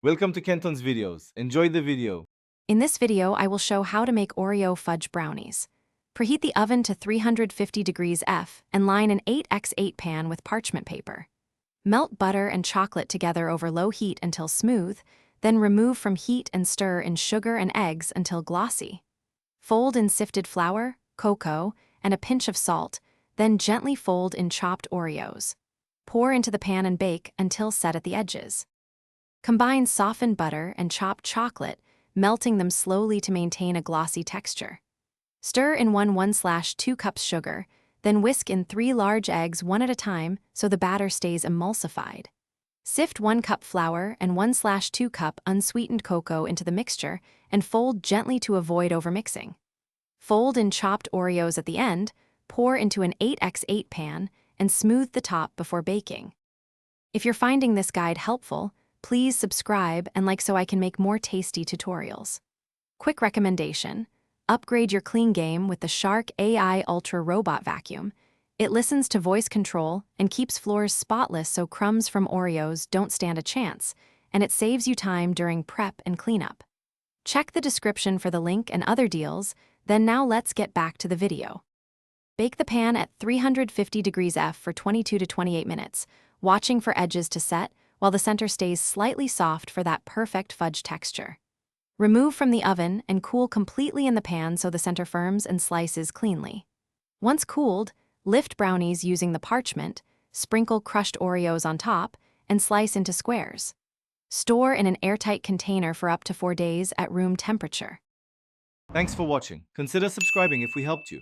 Welcome to Kenton's videos. Enjoy the video. In this video, I will show how to make Oreo fudge brownies. Preheat the oven to 350 degrees F and line an 8x8 pan with parchment paper. Melt butter and chocolate together over low heat until smooth, then remove from heat and stir in sugar and eggs until glossy. Fold in sifted flour, cocoa, and a pinch of salt, then gently fold in chopped Oreos. Pour into the pan and bake until set at the edges. Combine softened butter and chopped chocolate, melting them slowly to maintain a glossy texture. Stir in 1/2 cups sugar, then whisk in 3 large eggs one at a time so the batter stays emulsified. Sift 1 cup flour and 1/2 cup unsweetened cocoa into the mixture and fold gently to avoid overmixing. Fold in chopped Oreos at the end, pour into an 8x8 pan, and smooth the top before baking. If you're finding this guide helpful, please subscribe and like so I can make more tasty tutorials. Quick recommendation: upgrade your clean game with the Shark AI Ultra Robot Vacuum. It listens to voice control and keeps floors spotless so crumbs from Oreos don't stand a chance, and it saves you time during prep and cleanup. Check the description for the link and other deals, then now let's get back to the video. Bake the pan at 350 degrees F for 22 to 28 minutes, watching for edges to set, while the center stays slightly soft for that perfect fudge texture. Remove from the oven and cool completely in the pan so the center firms and slices cleanly. Once cooled, lift brownies using the parchment, sprinkle crushed Oreos on top, and slice into squares. Store in an airtight container for up to 4 days at room temperature. Thanks for watching. Consider subscribing if we helped you.